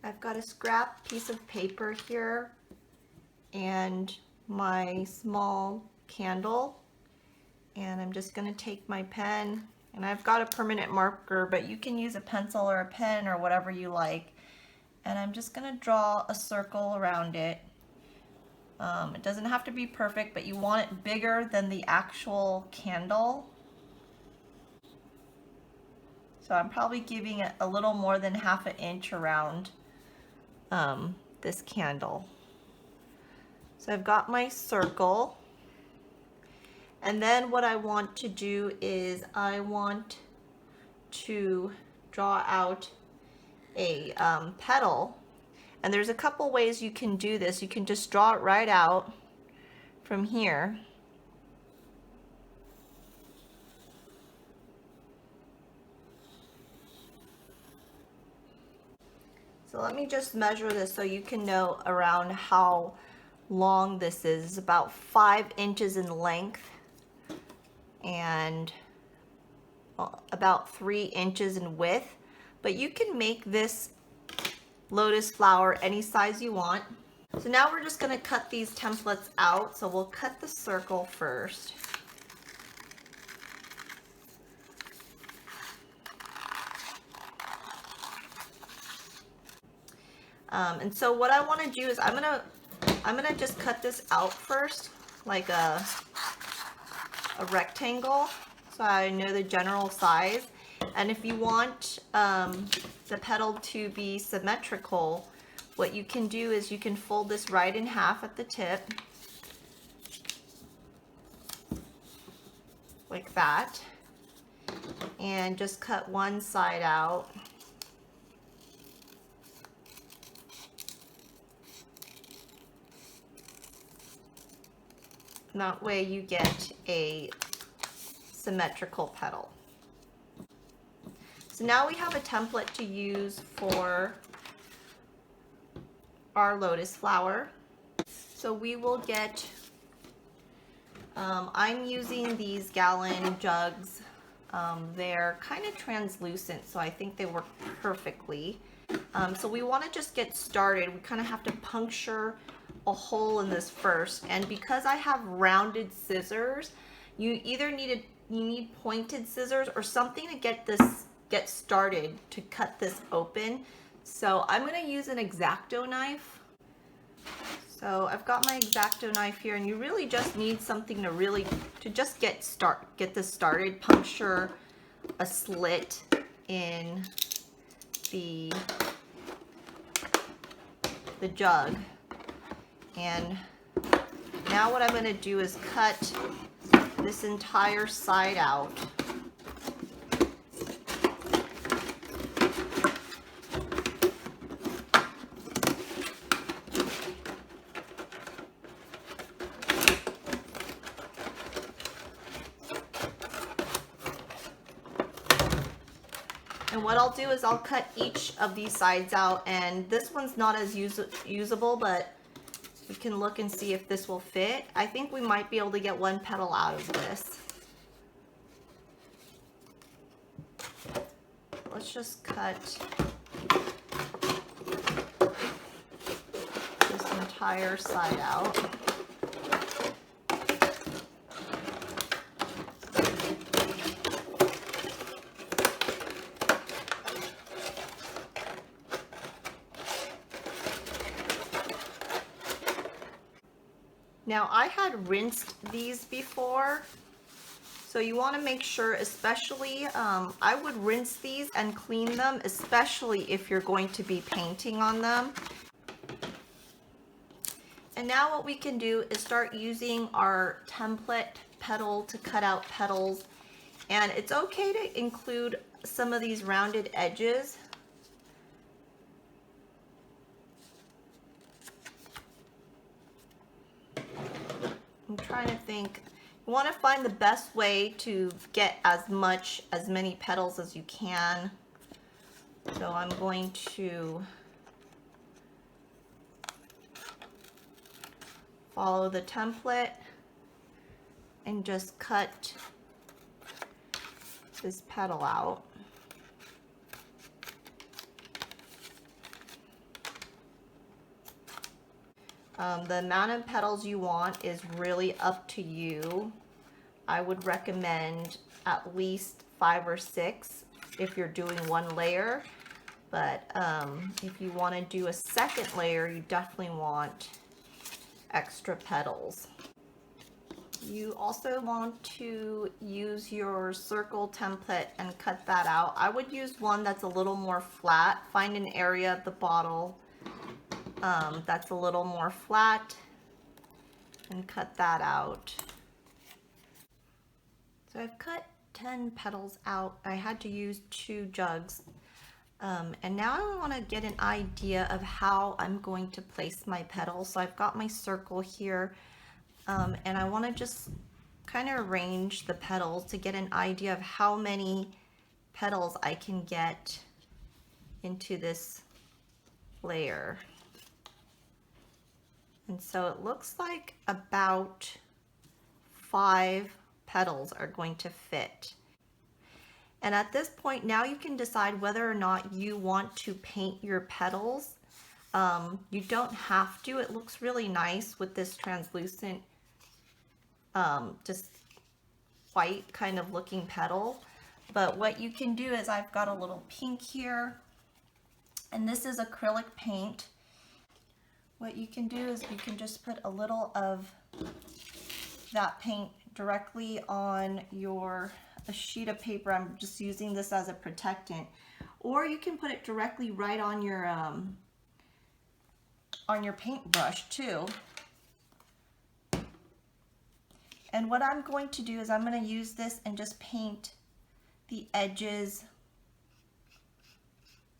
I've got a scrap piece of paper here and my small candle, and I'm just going to take my pen, and I've got a permanent marker, but you can use a pencil or a pen or whatever you like, and I'm just going to draw a circle around it. It doesn't have to be perfect, but you want it bigger than the actual candle. So I'm probably giving it a little more than ½ an inch around this candle. So I've got my circle, and then what I want to do is I want to draw out a petal, and there's a couple ways you can do this. You can just draw it right out from here. So let me just measure this so you can know around how long this is. It's about 5 inches in length and about 3 inches in width. But you can make this lotus flower any size you want. So now we're just going to cut these templates out. So we'll cut the circle first. And so what I want to do is I'm gonna just cut this out first, like a rectangle, so I know the general size. And if you want the petal to be symmetrical, what you can do is you can fold this right in half at the tip, like that, and just cut one side out. That way you get a symmetrical petal. So now we have a template to use for our lotus flower. So we will get, I'm using these gallon jugs. They're kind of translucent, so I think they work perfectly. So we want to just get started. We kind of have to puncture a hole in this first, and because I have rounded scissors, you either need pointed scissors or something to get started to cut this open. So I'm going to use an X-Acto knife. So I've got my X-Acto knife here, and you really just need something to just get this started. Puncture a slit in the jug. And now what I'm going to do is cut this entire side out. And what I'll do is I'll cut each of these sides out, and this one's not as usable, but we can look and see if this will fit. I think we might be able to get one petal out of this. Let's just cut this entire side out. Now I had rinsed these before, so you want to make sure, especially I would rinse these and clean them, especially if you're going to be painting on them. And now what we can do is start using our template petal to cut out petals, and it's okay to include some of these rounded edges. I'm trying to think. You want to find the best way to get as many petals as you can. So I'm going to follow the template and just cut this petal out. The amount of petals you want is really up to you. I would recommend at least 5 or 6 if you're doing one layer. But if you want to do a second layer, you definitely want extra petals. You also want to use your circle template and cut that out. I would use one that's a little more flat. Find an area of the bottle that's a little more flat and cut that out. So I've cut 10 petals out. I had to use 2 jugs. And now I want to get an idea of how I'm going to place my petals. So I've got my circle here, and I want to just kind of arrange the petals to get an idea of how many petals I can get into this layer. And so it looks like about 5 petals are going to fit. And at this point, now you can decide whether or not you want to paint your petals. You don't have to. It looks really nice with this translucent, just white kind of looking petal. But what you can do is, I've got a little pink here, and this is acrylic paint. What you can do is you can just put a little of that paint directly on a sheet of paper. I'm just using this as a protectant, or you can put it directly right on your paintbrush too. And what I'm going to do is I'm going to use this and just paint the edges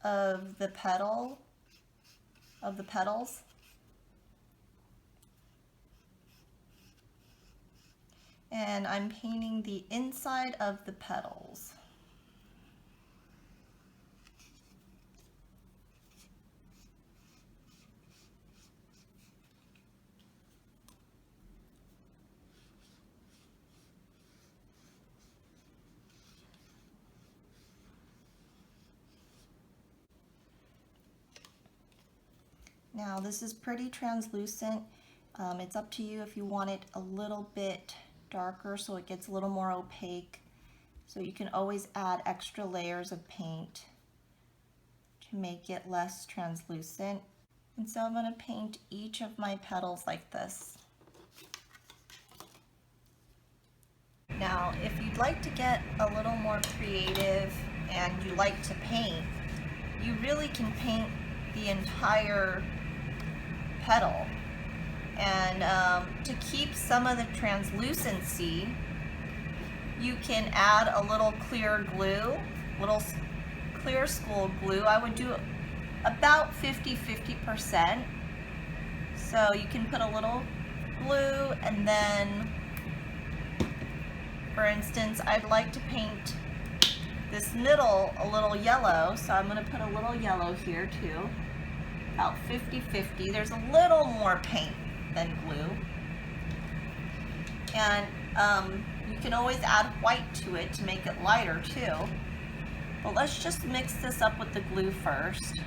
of the petals. And I'm painting the inside of the petals. Now this is pretty translucent. It's up to you if you want it a little bit darker so it gets a little more opaque. So you can always add extra layers of paint to make it less translucent. And so I'm going to paint each of my petals like this. Now, if you'd like to get a little more creative and you like to paint, you really can paint the entire petal. And to keep some of the translucency, you can add a little clear glue, little clear school glue. I would do about 50%. So you can put a little glue, and then, for instance, I'd like to paint this middle a little yellow, so I'm going to put a little yellow here too, about 50-50. There's a little more paint than glue. And you can always add white to it to make it lighter too. But let's just mix this up with the glue first.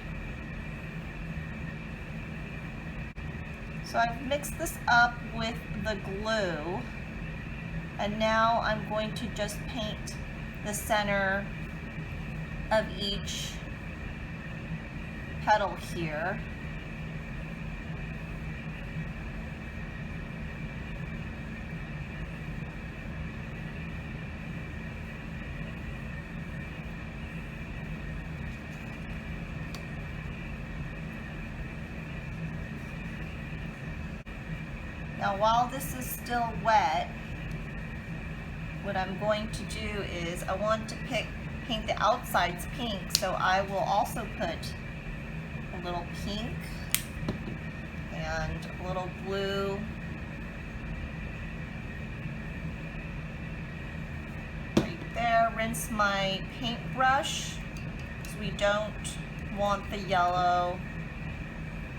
So I've mixed this up with the glue, and now I'm going to just paint the center of each petal here. Now, while this is still wet, what I'm going to do is I want to paint the outsides pink, so I will also put a little pink and a little blue right there. Rinse my paintbrush because we don't want the yellow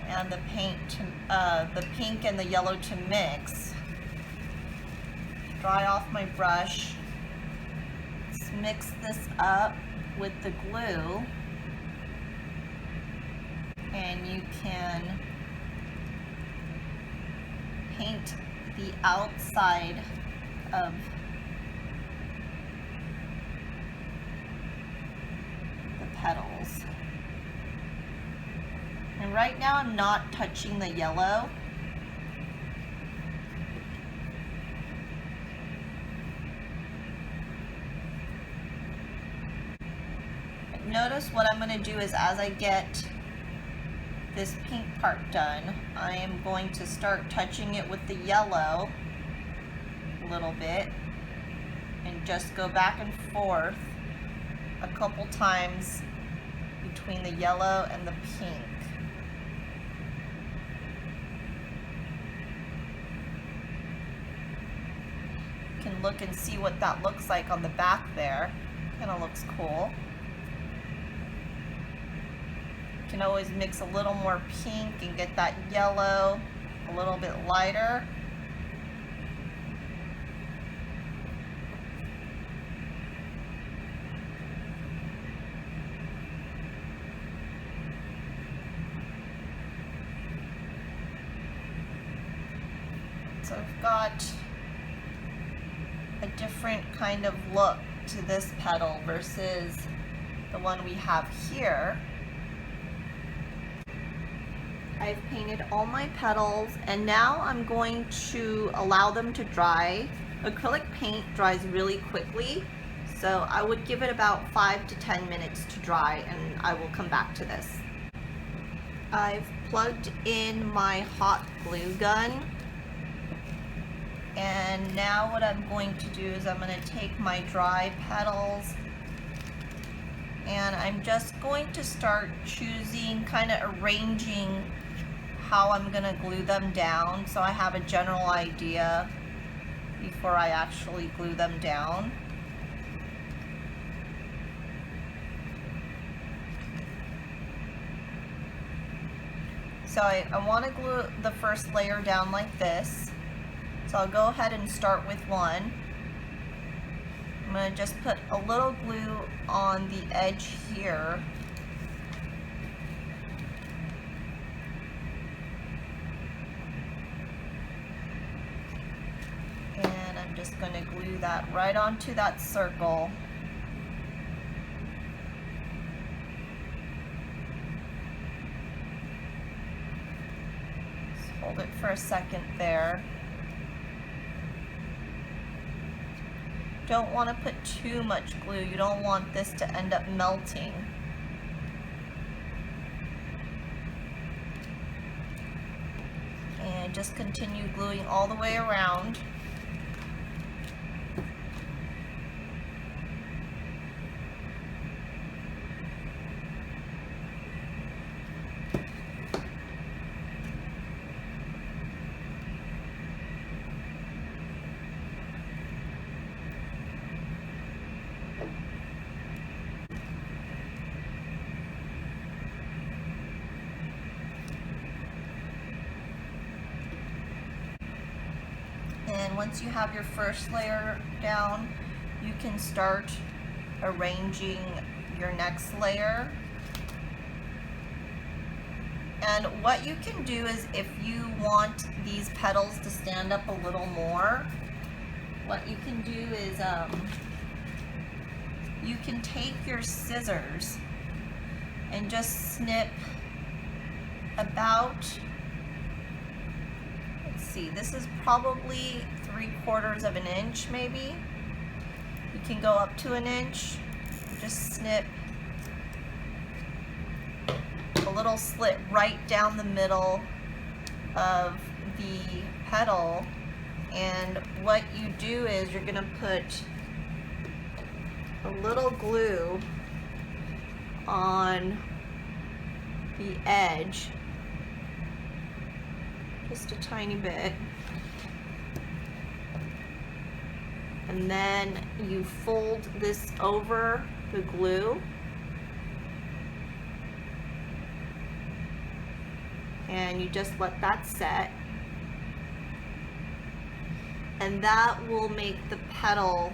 and the pink and the yellow to mix. Dry off my brush. Let's mix this up with the glue, and you can paint the outside of the petals. And right now I'm not touching the yellow. Notice what I'm going to do is as I get this pink part done, I am going to start touching it with the yellow a little bit and just go back and forth a couple times between the yellow and the pink. You can look and see what that looks like on the back there. Kind of looks cool. You can always mix a little more pink and get that yellow a little bit lighter. So I've got a different kind of look to this petal versus the one we have here. I've painted all my petals and now I'm going to allow them to dry. Acrylic paint dries really quickly, so I would give it about 5 to 10 minutes to dry and I will come back to this. I've plugged in my hot glue gun, and now what I'm going to do is I'm going to take my dry petals and I'm just going to start choosing, kind of arranging how I'm going to glue them down so I have a general idea before I actually glue them down. So I want to glue the first layer down like this. So I'll go ahead and start with one. I'm going to just put a little glue on the edge here. And I'm just going to glue that right onto that circle. Just hold it for a second there. Don't want to put too much glue. You don't want this to end up melting. And just continue gluing all the way around. And once you have your first layer down, you can start arranging your next layer. And what you can do is, if you want these petals to stand up a little more, what you can do is you can take your scissors and just snip about, see, this is probably 3/4 of an inch maybe. You can go up to an inch. Just snip a little slit right down the middle of the petal, and what you do is you're going to put a little glue on the edge, just a tiny bit, and then you fold this over the glue and you just let that set, and that will make the petal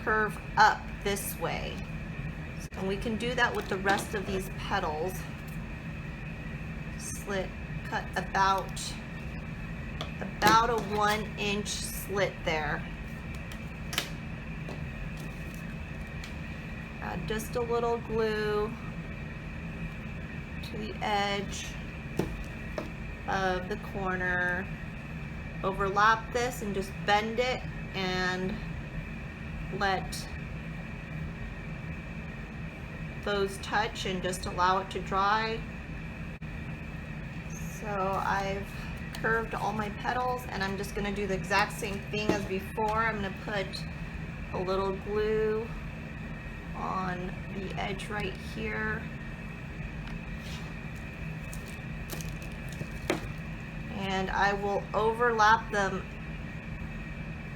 curve up this way. And we can do that with the rest of these petals. Slit, cut about about a 1-inch slit there. Add just a little glue to the edge of the corner. Overlap this and just bend it and let those touch and just allow it to dry. So I've curved all my petals, and I'm just going to do the exact same thing as before. I'm going to put a little glue on the edge right here. And I will overlap them,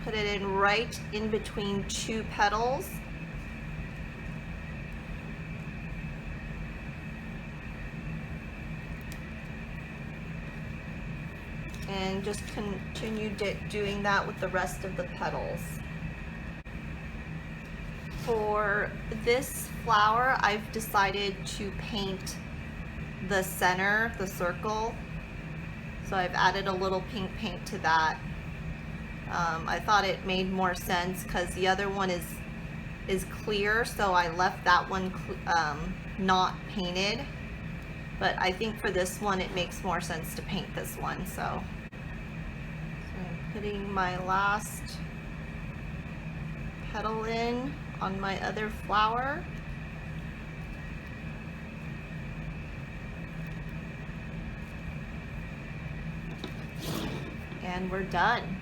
put it in right in between 2 petals. And just continue doing that with the rest of the petals. For this flower, I've decided to paint the center, the circle. So I've added a little pink paint to that. I thought it made more sense because the other one is clear, so I left that one not painted. But I think for this one it makes more sense to paint this one. So I'm putting my last petal in on my other flower. And we're done.